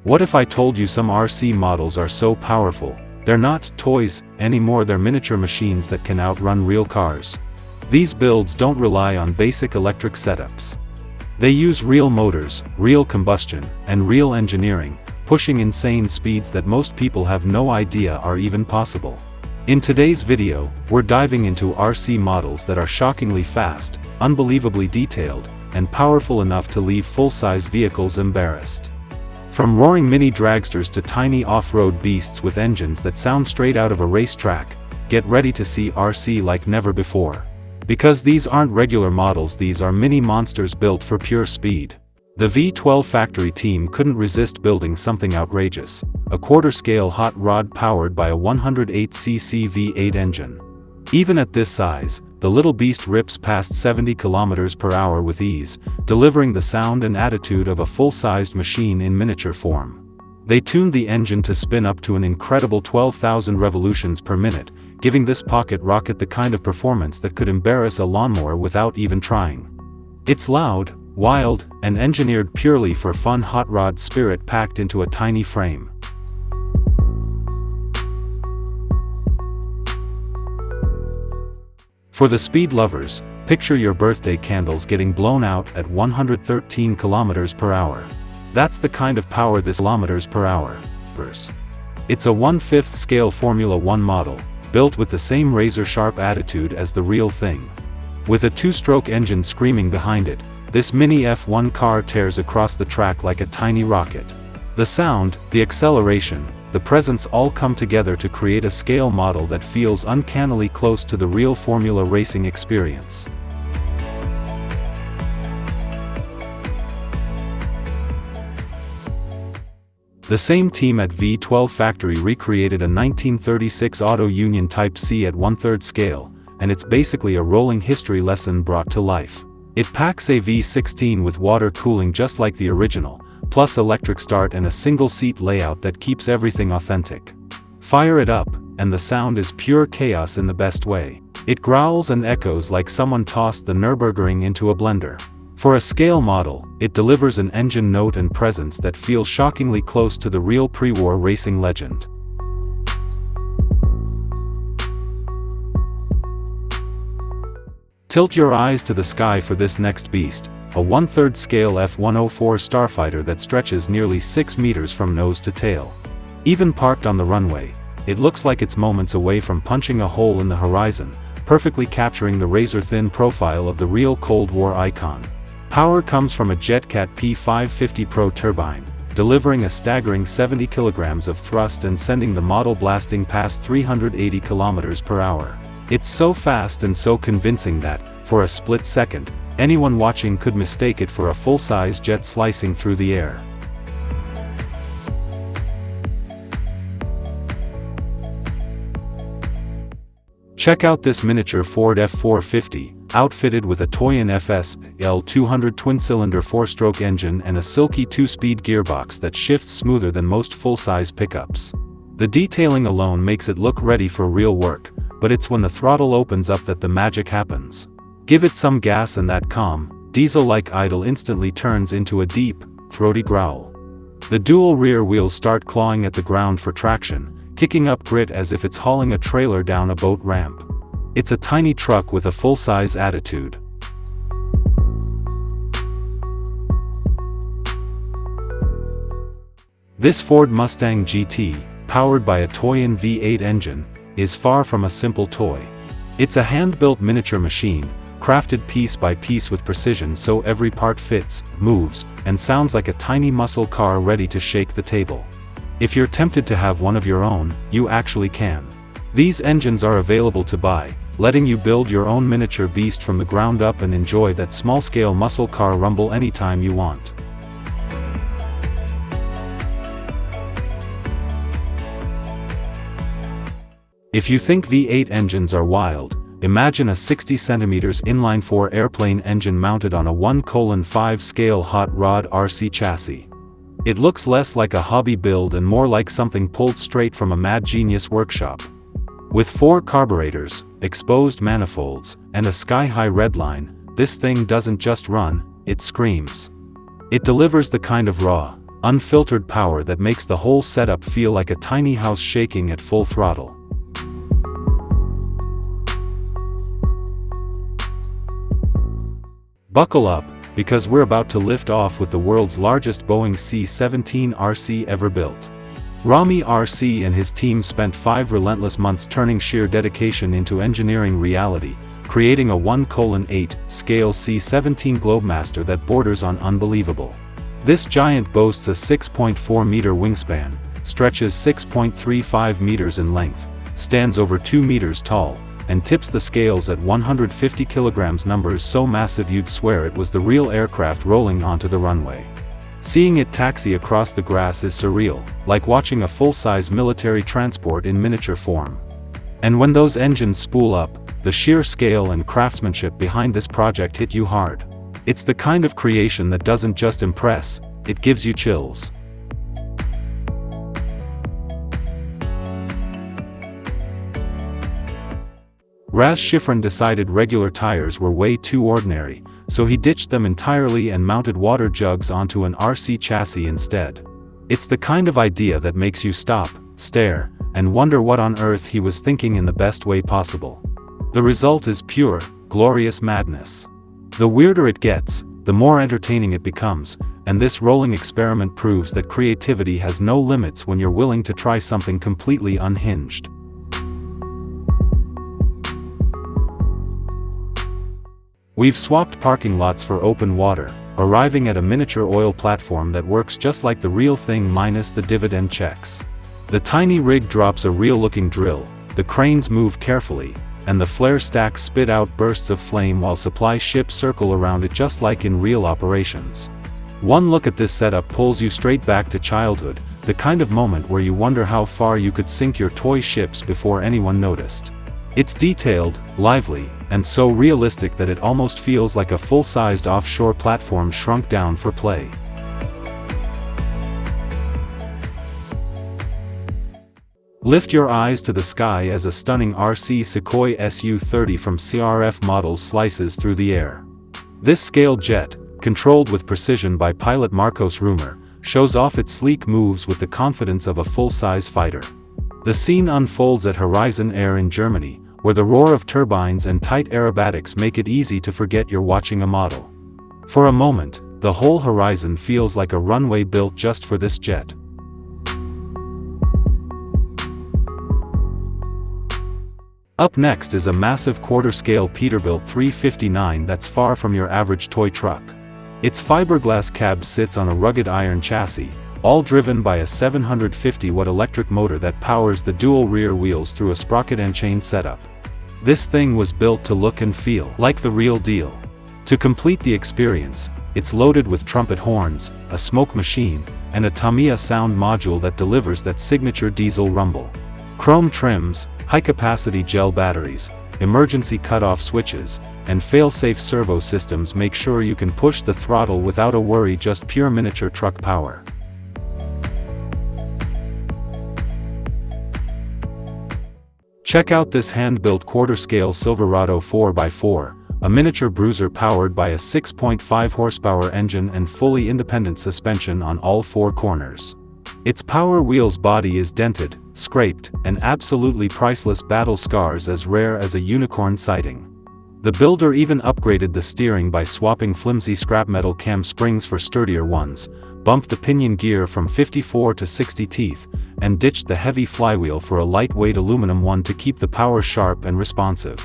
What if I told you some RC models are so powerful, they're not toys anymore, they're miniature machines that can outrun real cars? These builds don't rely on basic electric setups. They use real motors, real combustion, and real engineering, pushing insane speeds that most people have no idea are even possible. In today's video, we're diving into RC models that are shockingly fast, unbelievably detailed, and powerful enough to leave full-size vehicles embarrassed. From roaring mini dragsters to tiny off-road beasts with engines that sound straight out of a racetrack, get ready to see RC like never before. Because these aren't regular models, these are mini monsters built for pure speed. The V12 factory team couldn't resist building something outrageous, a quarter-scale hot rod powered by a 108cc V8 engine. Even at this size, the little beast rips past 70 km/h with ease, delivering the sound and attitude of a full-sized machine in miniature form. They tuned the engine to spin up to an incredible 12,000 revolutions per minute, giving this pocket rocket the kind of performance that could embarrass a lawnmower without even trying. It's loud, wild, and engineered purely for fun, hot rod spirit packed into a tiny frame. For the speed lovers, picture your birthday candles getting blown out at 113 km/h. That's the kind of power this km/h. It's a 1/5 scale Formula 1 model, built with the same razor-sharp attitude as the real thing. With a two-stroke engine screaming behind it, this mini F1 car tears across the track like a tiny rocket. The sound, the acceleration, the presence all come together to create a scale model that feels uncannily close to the real Formula racing experience. The same team at V12 Factory recreated a 1936 Auto Union Type C at 1/3 scale, and it's basically a rolling history lesson brought to life. It packs a V16 with water cooling just like the original, plus electric start and a single-seat layout that keeps everything authentic. Fire it up, and the sound is pure chaos in the best way. It growls and echoes like someone tossed the Nürburgring into a blender. For a scale model, it delivers an engine note and presence that feels shockingly close to the real pre-war racing legend. Tilt your eyes to the sky for this next beast, a 1/3 scale F-104 Starfighter that stretches nearly 6 meters from nose to tail. Even parked on the runway, it looks like it's moments away from punching a hole in the horizon, perfectly capturing the razor-thin profile of the real Cold War icon. Power comes from a JetCat P550 Pro turbine, delivering a staggering 70 kilograms of thrust and sending the model blasting past 380 km/h. It's so fast and so convincing that, for a split second, anyone watching could mistake it for a full-size jet slicing through the air. Check out this miniature Ford F450, outfitted with a Toyon FS L200 twin-cylinder 4-stroke engine and a silky 2-speed gearbox that shifts smoother than most full-size pickups. The detailing alone makes it look ready for real work, but it's when the throttle opens up that the magic happens. Give it some gas and that calm, diesel-like idle instantly turns into a deep, throaty growl. The dual rear wheels start clawing at the ground for traction, kicking up grit as if it's hauling a trailer down a boat ramp. It's a tiny truck with a full-size attitude. This Ford Mustang GT, powered by a Toyon V8 engine, is far from a simple toy. It's a hand-built miniature machine, crafted piece by piece with precision so every part fits, moves, and sounds like a tiny muscle car ready to shake the table. If you're tempted to have one of your own, you actually can. These engines are available to buy, letting you build your own miniature beast from the ground up and enjoy that small-scale muscle car rumble anytime you want. If you think V8 engines are wild, imagine a 60 cm inline-4 airplane engine mounted on a 1:5 scale hot rod RC chassis. It looks less like a hobby build and more like something pulled straight from a mad genius workshop. With 4 carburetors, exposed manifolds, and a sky-high redline, this thing doesn't just run, it screams. It delivers the kind of raw, unfiltered power that makes the whole setup feel like a tiny house shaking at full throttle. Buckle up, because we're about to lift off with the world's largest Boeing C-17 RC ever built. Rami RC and his team spent 5 relentless months turning sheer dedication into engineering reality, creating a 1:8 scale C-17 Globemaster that borders on unbelievable. This giant boasts a 6.4-meter wingspan, stretches 6.35 meters in length, stands over 2 meters tall, and tips the scales at 150 kilograms, numbers so massive you'd swear it was the real aircraft rolling onto the runway. Seeing it taxi across the grass is surreal, like watching a full-size military transport in miniature form. And when those engines spool up, the sheer scale and craftsmanship behind this project hit you hard. It's the kind of creation that doesn't just impress, it gives you chills. Ras Schifrin decided regular tires were way too ordinary, so he ditched them entirely and mounted water jugs onto an RC chassis instead. It's the kind of idea that makes you stop, stare, and wonder what on earth he was thinking in the best way possible. The result is pure, glorious madness. The weirder it gets, the more entertaining it becomes, and this rolling experiment proves that creativity has no limits when you're willing to try something completely unhinged. We've swapped parking lots for open water, arriving at a miniature oil platform that works just like the real thing minus the dividend checks. The tiny rig drops a real-looking drill, the cranes move carefully, and the flare stacks spit out bursts of flame while supply ships circle around it just like in real operations. One look at this setup pulls you straight back to childhood, the kind of moment where you wonder how far you could sink your toy ships before anyone noticed. It's detailed, lively, and so realistic that it almost feels like a full-sized offshore platform shrunk down for play. Lift your eyes to the sky as a stunning RC Sukhoi SU-30 from CRF models slices through the air. This scaled jet, controlled with precision by pilot Marcos Rumer, shows off its sleek moves with the confidence of a full-size fighter. The scene unfolds at Horizon Air in Germany, where the roar of turbines and tight aerobatics make it easy to forget you're watching a model. For a moment, the whole horizon feels like a runway built just for this jet. Up next is a massive quarter-scale Peterbilt 359 that's far from your average toy truck. Its fiberglass cab sits on a rugged iron chassis, all driven by a 750-watt electric motor that powers the dual rear wheels through a sprocket and chain setup. This thing was built to look and feel like the real deal. To complete the experience, it's loaded with trumpet horns, a smoke machine, and a Tamiya sound module that delivers that signature diesel rumble. Chrome trims, high-capacity gel batteries, emergency cutoff switches, and fail-safe servo systems make sure you can push the throttle without a worry, just pure miniature truck power. Check out this hand-built quarter-scale Silverado 4x4, a miniature bruiser powered by a 6.5 horsepower engine and fully independent suspension on all 4 corners. Its Power Wheels body is dented, scraped, and absolutely priceless, battle scars as rare as a unicorn sighting. The builder even upgraded the steering by swapping flimsy scrap metal cam springs for sturdier ones, bumped the pinion gear from 54 to 60 teeth, and ditched the heavy flywheel for a lightweight aluminum one to keep the power sharp and responsive.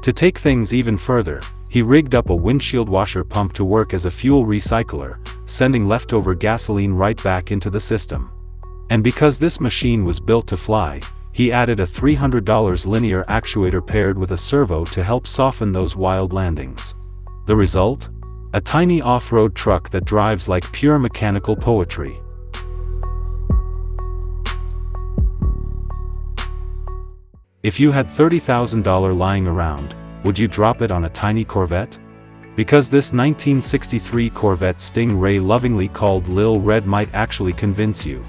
To take things even further, he rigged up a windshield washer pump to work as a fuel recycler, sending leftover gasoline right back into the system. And because this machine was built to fly, he added a $300 linear actuator paired with a servo to help soften those wild landings. The result? A tiny off-road truck that drives like pure mechanical poetry. If you had $30,000 lying around, would you drop it on a tiny Corvette? Because this 1963 Corvette Sting Ray, lovingly called Lil Red, might actually convince you.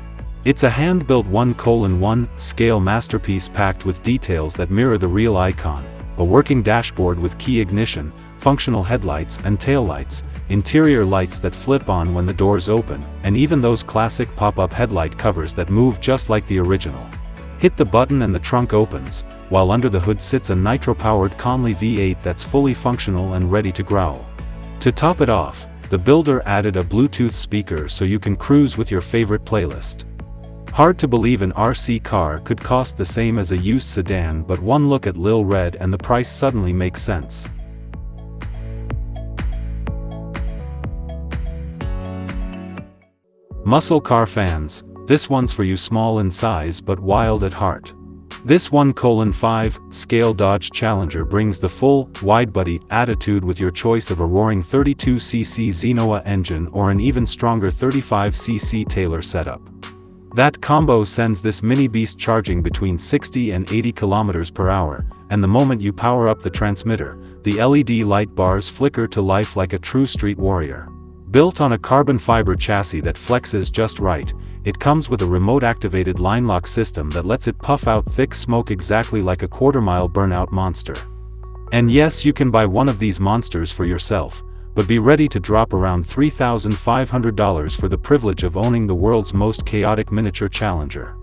It's a hand-built 1:1 scale masterpiece packed with details that mirror the real icon, a working dashboard with key ignition, functional headlights and taillights, interior lights that flip on when the doors open, and even those classic pop-up headlight covers that move just like the original. Hit the button and the trunk opens, while under the hood sits a nitro-powered Conley V8 that's fully functional and ready to growl. To top it off, the builder added a Bluetooth speaker so you can cruise with your favorite playlist. Hard to believe an RC car could cost the same as a used sedan, but one look at Lil Red and the price suddenly makes sense. Muscle car fans, this one's for you, small in size but wild at heart. This 1:5 scale Dodge Challenger brings the full, wide-body attitude with your choice of a roaring 32cc Xenoa engine or an even stronger 35cc Taylor setup. That combo sends this mini beast charging between 60 and 80 km per hour, and the moment you power up the transmitter, the LED light bars flicker to life like a true street warrior. Built on a carbon fiber chassis that flexes just right, it comes with a remote-activated line lock system that lets it puff out thick smoke exactly like a quarter-mile burnout monster. And yes, you can buy one of these monsters for yourself, but be ready to drop around $3,500 for the privilege of owning the world's most chaotic miniature Challenger.